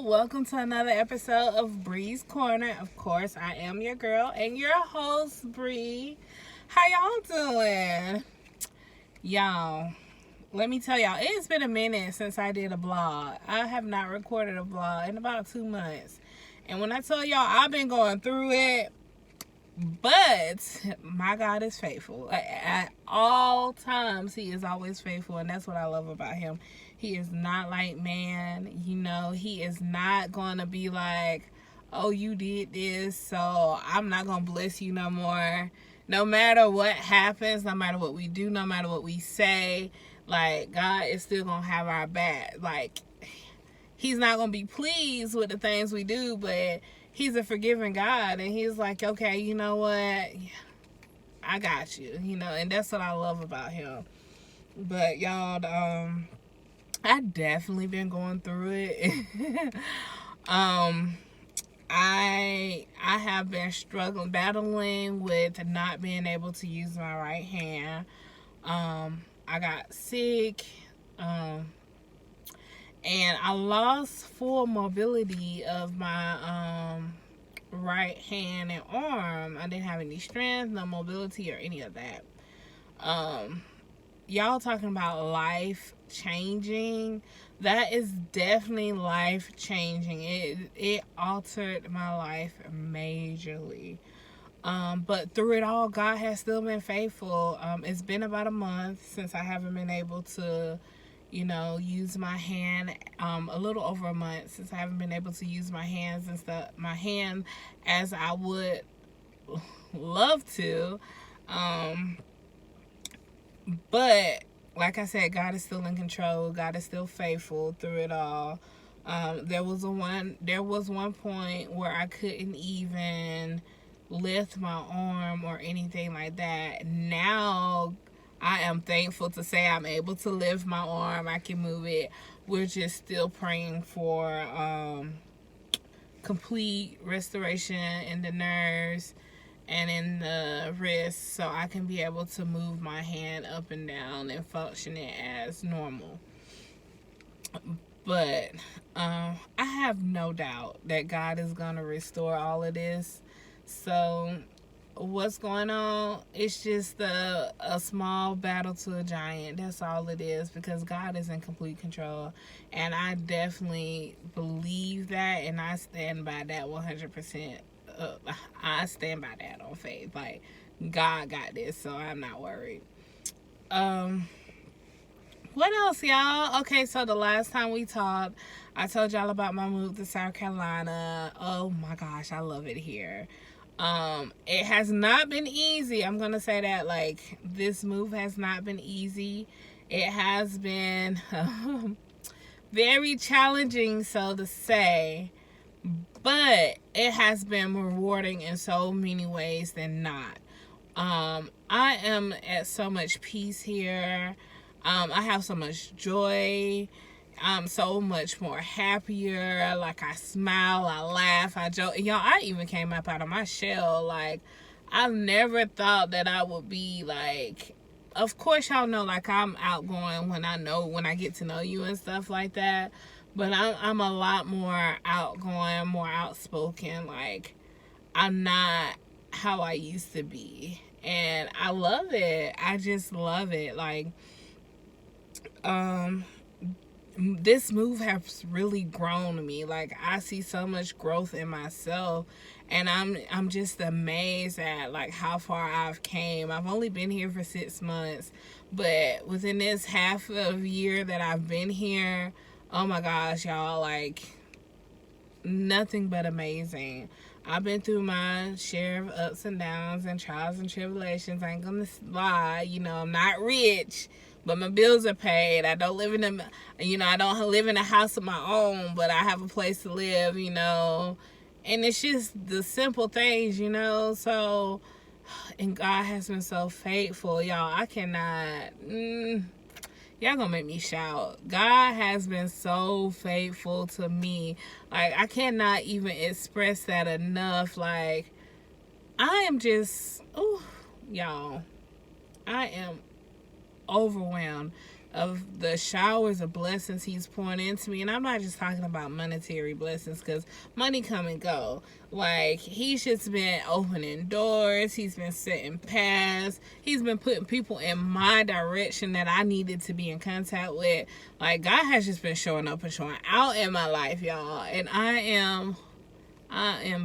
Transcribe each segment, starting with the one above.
Welcome to another episode of Bree's Corner. Of course, I am your girl and your host, Bree. How y'all doing? Y'all, let me tell y'all, it's been a minute since I did a vlog. I have not recorded a vlog in about 2 months. And when I tell y'all, I've been going through it. But my God is faithful. At all times, He is always faithful. And that's what I love about Him. He is not like man. He is not going to be like, oh, you did this, so I'm not going to bless you no more. No matter what happens, no matter what we do, no matter what we say, like, God is still going to have our back. Like, He's not going to be pleased with the things we do, but He's a forgiving God, and He's like, okay, you know what? I got you, and that's what I love about Him. But y'all, I definitely been going through it. I have been battling with not being able to use my right hand. I got sick. And I lost full mobility of my right hand and arm. I didn't have any strength, no mobility, or any of that. Y'all talking about life changing. That is definitely life changing. It altered my life majorly. But through it all, God has still been faithful. It's been about a month since I haven't been able to use my hand, a little over a month since I haven't been able to use my hands and stuff, my hand as I would love to. But like I said, God is still in control. God is still faithful through it all. There was one point where I couldn't even lift my arm or anything like that. Now I am thankful to say I'm able to lift my arm. I can move it. We're just still praying for complete restoration in the nerves and in the wrist, so I can be able to move my hand up and down and function it as normal. But I have no doubt that God is going to restore all of this. So what's going on? It's just a small battle to a giant. That's all it is, because God is in complete control. And I definitely believe that, and I stand by that 100%. I stand by that on faith. Like, God got this, so I'm not worried. What else, y'all? Okay, so the last time we talked, I told y'all about my move to South Carolina. Oh my gosh, I love it here. It has not been easy. I'm gonna say that. Like, this move has not been easy. It has been very challenging, so to say, but it has been rewarding in so many ways than not. I am at so much peace here. I have so much joy. I'm so much more happier. Like, I smile, I laugh, I joke. Y'all, I even came up out of my shell. Like, I've never thought that I would be like, of course y'all know, like, I'm outgoing when I get to know you and stuff like that. But I'm a lot more outgoing, more outspoken. Like, I'm not how I used to be. And I love it. I just love it. Like, this move has really grown me. Like, I see so much growth in myself, and I'm just amazed at like how far I've came. I've only been here for 6 months, but within this half of year that I've been here, oh my gosh, y'all, like, nothing but amazing. I've been through my share of ups and downs and trials and tribulations. I ain't gonna lie, I'm not rich, but my bills are paid. I don't live in I don't live in a house of my own, but I have a place to live, and it's just the simple things, so, and God has been so faithful, y'all. I cannot, y'all gonna make me shout. God has been so faithful to me. Like, I cannot even express that enough. Like, I am just, y'all, I am overwhelmed. of the showers of blessings he's pouring into me. And I'm not just talking about monetary blessings, because money come and go. Like, he's just been opening doors. He's been setting paths. He's been putting people in my direction that I needed to be in contact with. Like, God has just been showing up and showing out in my life, y'all. And I am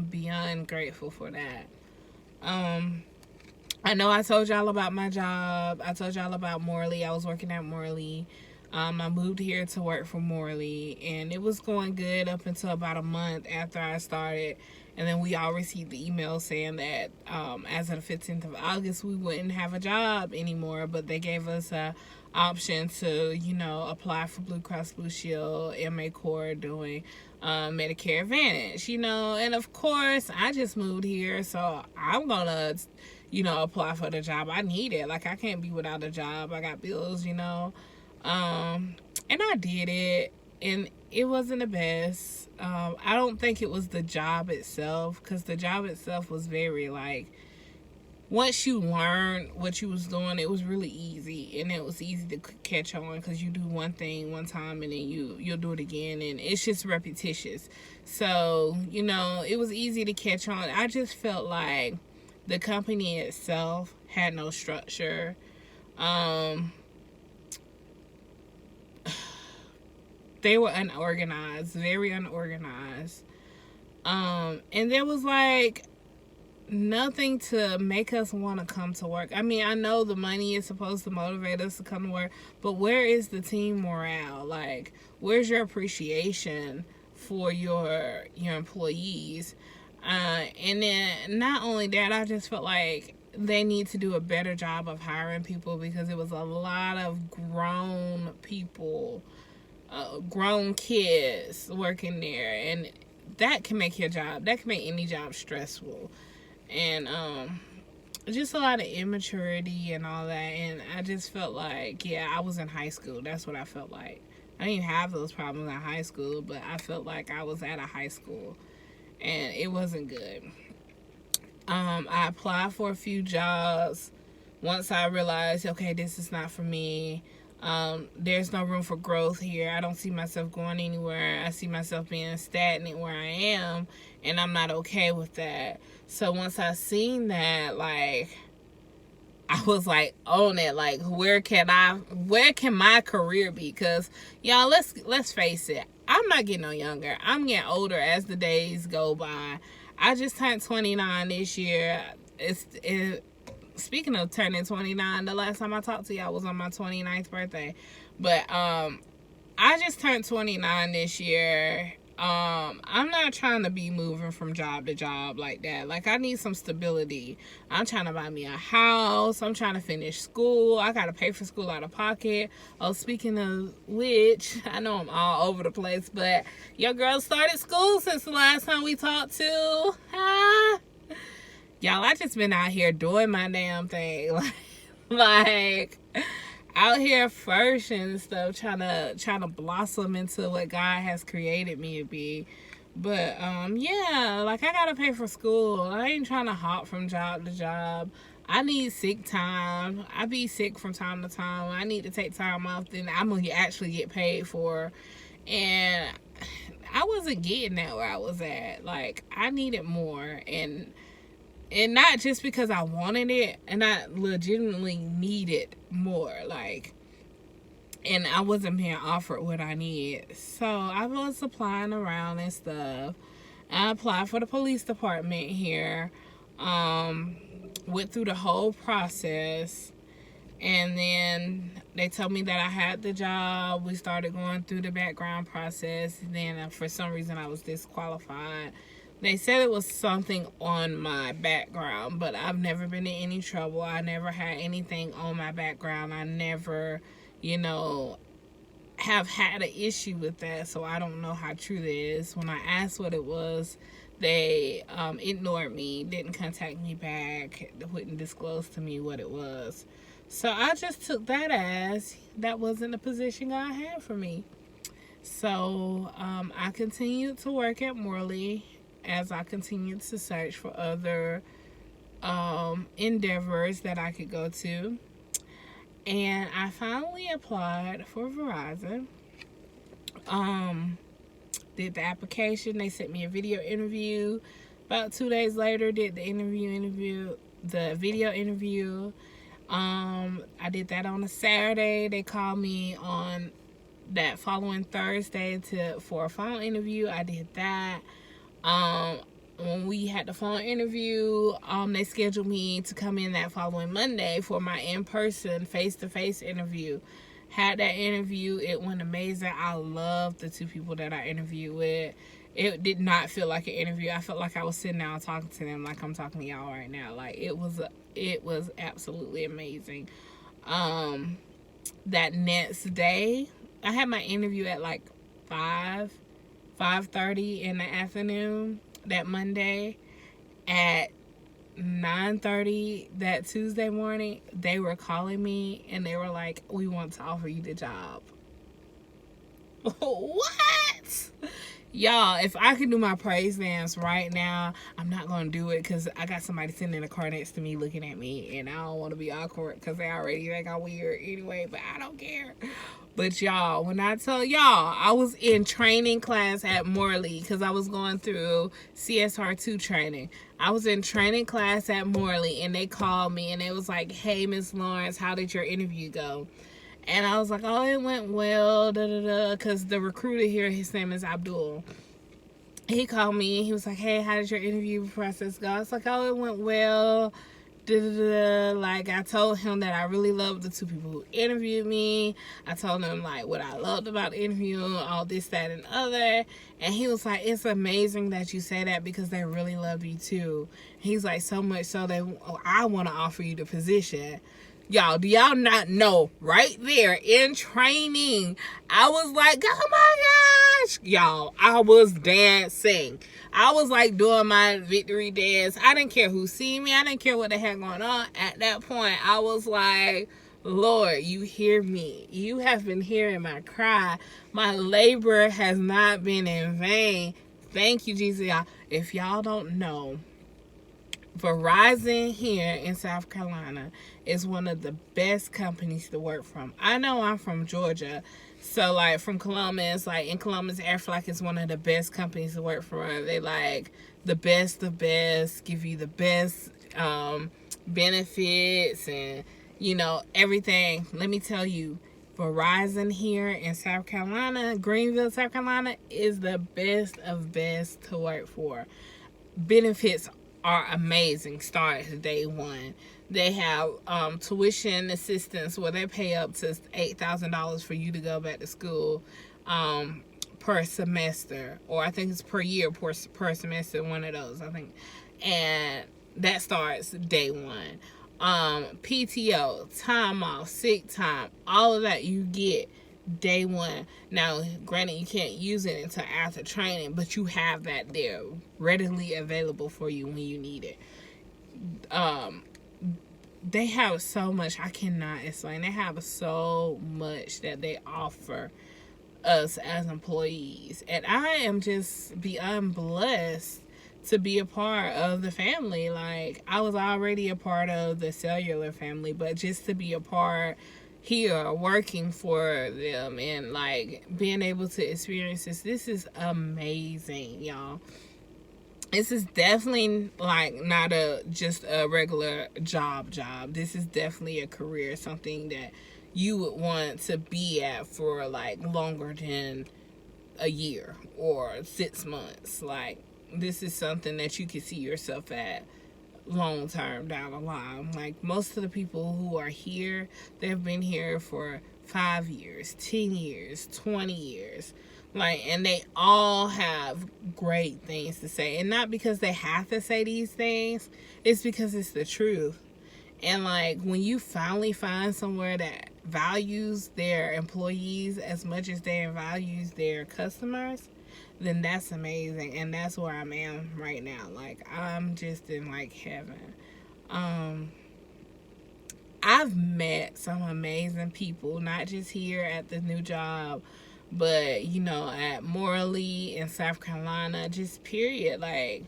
beyond grateful for that. I know I told y'all about my job. I told y'all about Morley. I was working at Morley. I moved here to work for Morley, and it was going good up until about a month after I started. And then we all received the email saying that as of the 15th of August, we wouldn't have a job anymore, but they gave us a option to, apply for Blue Cross Blue Shield, MA Corps, doing Medicare Advantage, and of course I just moved here, so I'm gonna apply for the job. I need it. Like, I can't be without a job. I got bills, and I did it, and it wasn't the best. I don't think it was the job itself, because the job itself was very, like, once you learn what you was doing, it was really easy, and it was easy to catch on, because you do one thing one time and then you'll do it again, and it's just repetitious. So it was easy to catch on. I just felt like the company itself had no structure. They were unorganized, very unorganized, and there was like nothing to make us want to come to work. I mean, I know the money is supposed to motivate us to come to work, but where is the team morale? Like, where's your appreciation for your employees? And then not only that, I just felt like they need to do a better job of hiring people, because it was a lot of grown people, grown kids working there, and that can make any job stressful. And just a lot of immaturity and all that. And I just felt like, I was in high school. That's what I felt like. I didn't have those problems in high school, but I felt like I was at a high school, and it wasn't good. I applied for a few jobs. Once I realized, okay, this is not for me. There's no room for growth here. I don't see myself going anywhere. I see myself being stagnant where I am, and I'm not okay with that. So once I seen that, like, I was like on it. Like, where can my career be? Because y'all, let's face it, I'm not getting no younger. I'm getting older as the days go by. I just turned 29 this year. Speaking of turning 29, the last time I talked to y'all was on my 29th birthday. But I just turned 29 this year. I'm not trying to be moving from job to job like that. Like, I need some stability. I'm trying to buy me a house. I'm trying to finish school. I gotta pay for school out of pocket. Oh, speaking of which, I know I'm all over the place, but your girl started school since the last time we talked to. Y'all, I just been out here doing my damn thing. Like out here first and stuff, trying to blossom into what God has created me to be. But like, I gotta pay for school. I ain't trying to hop from job to job. I need sick time. I be sick from time to time. I need to take time off, then I'm gonna actually get paid for. And I wasn't getting that where I was at. Like, I needed more, and not just because I wanted it, and I legitimately needed more. Like, and I wasn't being offered what I needed. So I was applying around and stuff. I applied for the police department here. Went through the whole process. And then they told me that I had the job. We started going through the background process. And then for some reason I was disqualified. They said it was something on my background, but I've never been in any trouble. I never had anything on my background. I never, have had an issue with that, so I don't know how true that is. When I asked what it was, they ignored me, didn't contact me back, wouldn't disclose to me what it was. So I just took that as that wasn't a position God had for me. So I continued to work at Morley as I continued to search for other endeavors that I could go to. And I finally applied for Verizon. Did the application. They sent me a video interview. About 2 days later, did the video interview. I did that on a Saturday. They called me on that following Thursday for a phone interview. I did that. When we had the phone interview, they scheduled me to come in that following Monday for my in-person, face-to-face interview. Had that interview. It went amazing. I loved the two people that I interviewed with. It did not feel like an interview. I felt like I was sitting down talking to them like I'm talking to y'all right now. Like, it was absolutely amazing. That next day, I had my interview at like 5:30 in the afternoon that Monday. At 9:30 that Tuesday morning, they were calling me and they were like, we want to offer you the job. What? Y'all, if I could do my praise dance right now, I'm not going to do it because I got somebody sitting in the car next to me looking at me, and I don't want to be awkward because they already think I'm weird anyway, but I don't care. But y'all, when I tell y'all, I was in training class at Morley because I was going through CSR2 training. I was in training class at Morley, and they called me, and it was like, hey, Miss Lawrence, how did your interview go? And I was like, oh, it went well, because the recruiter here, his name is Abdul. He called me, and he was like, hey, how did your interview process go? I was like, oh, it went well, Like, I told him that I really loved the two people who interviewed me. I told him, like, what I loved about the interview, all this, that, and other. And he was like, it's amazing that you say that because they really love you, too. He's like, so much so I want to offer you the position. Y'all, do y'all not know? Right there in training, I was like, oh my gosh. Y'all, I was dancing. I was like doing my victory dance. I didn't care who see me. I didn't care what the heck going on. At that point, I was like, Lord, you hear me. You have been hearing my cry. My labor has not been in vain. Thank you, Jesus. Y'all, if y'all don't know, Verizon here in South Carolina is one of the best companies to work from. I know I'm from Georgia, so like from Columbus, like in Columbus, Aflac is one of the best companies to work for. They like the best, give you the best benefits and, you know, everything. Let me tell you, Verizon here in South Carolina, Greenville, South Carolina, is the best of best to work for. Benefits are amazing. Start day one. They have tuition assistance where they pay up to $8,000 for you to go back to school per semester, or I think it's per year, per semester, one of those, I think. And that starts day one. PTO, time off, sick time, all of that you get day one. Now, granted, you can't use it until after training, but you have that there readily available for you when you need it. They have so much, I cannot explain. They have so much that they offer us as employees, and I am just beyond blessed to be a part of the family. Like, I was already a part of the cellular family, but just to be a part here working for them and like being able to experience this is amazing, y'all. This is definitely like not just a regular job. This is definitely a career, something that you would want to be at for like longer than a year or 6 months. Like, this is something that you can see yourself at long term down the line. Like, most of the people who are here, they've been here for 5 years, 10 years, 20 years. Like, and they all have great things to say. And not because they have to say these things, it's because it's the truth. And like, when you finally find somewhere that values their employees as much as they values their customers, then that's amazing. And that's where I'm at right now. Like, I'm just in like heaven. I've met some amazing people, not just here at the new job, but, you know, at Morley in South Carolina, just period. Like,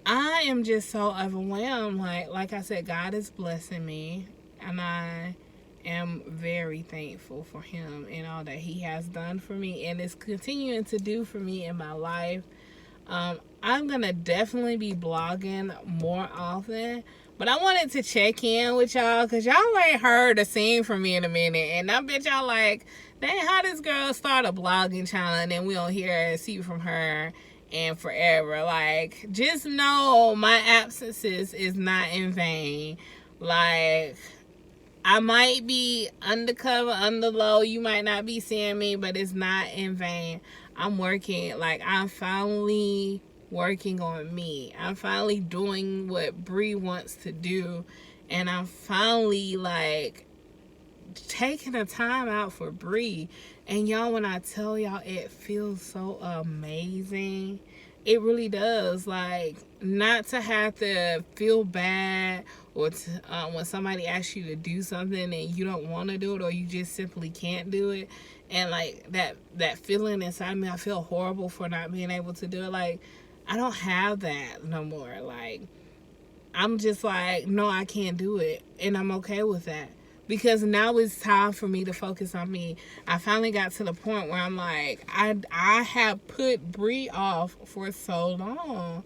I am just so overwhelmed. Like I said, God is blessing me, and I am very thankful for him and all that he has done for me and is continuing to do for me in my life. I'm gonna definitely be blogging more often, but I wanted to check in with y'all because y'all ain't heard or seen from me in a minute, and I bet y'all like, dang, how this girl start a blogging channel and then we don't hear and see from her and forever. Like, just know my absences is not in vain. Like, I might be undercover, underlow. You might not be seeing me, but it's not in vain. I'm working. Like, I'm finally working on me. I'm finally doing what Bree wants to do. And I'm finally, like, taking the time out for Bree. And y'all, when I tell y'all, it feels so amazing. It really does. Like, not to have to feel bad or to, when somebody asks you to do something and you don't want to do it or you just simply can't do it. And like that feeling inside me, I feel horrible for not being able to do it. Like, I don't have that no more. Like, I'm just like, no, I can't do it. And I'm okay with that. Because now it's time for me to focus on me. I finally got to the point where I'm like, I have put Bree off for so long.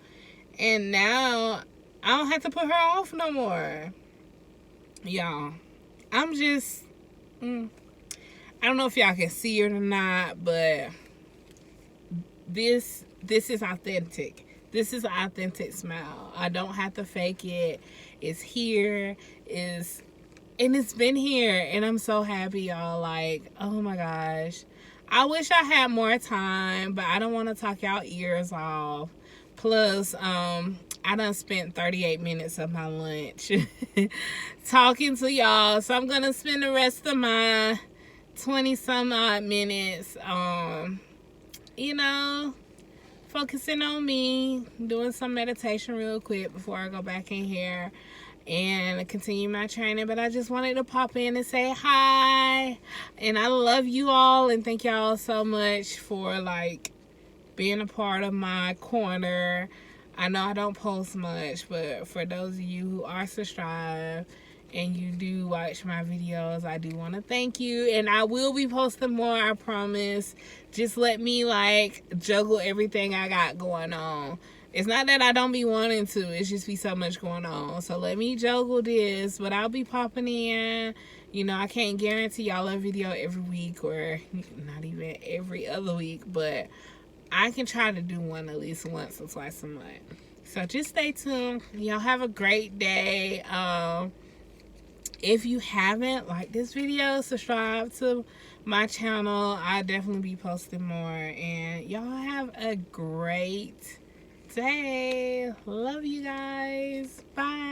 And now I don't have to put her off no more. Y'all, I'm just, I don't know if y'all can see it or not, but this is authentic. This is an authentic smile. I don't have to fake it. It's here. And it's been here, and I'm so happy, y'all. Like, oh my gosh. I wish I had more time, but I don't want to talk y'all ears off. Plus, I done spent 38 minutes of my lunch talking to y'all. So I'm going to spend the rest of my 20-some odd minutes, you know, focusing on me, doing some meditation real quick before I go back in here and continue my training. But I just wanted to pop in and say hi, and I love you all, and thank y'all so much for like being a part of my corner. I know I don't post much, but for those of you who are subscribed and you do watch my videos, I do want to thank you, and I will be posting more, I promise. Just let me like juggle everything I got going on. It's not that I don't be wanting to. It's just be so much going on. So let me juggle this. But I'll be popping in. You know, I can't guarantee y'all a video every week or not even every other week. But I can try to do one at least once or twice a month. So just stay tuned. Y'all have a great day. If you haven't liked this video, subscribe to my channel. I'll definitely be posting more. And y'all have a great day. Love you guys. Bye.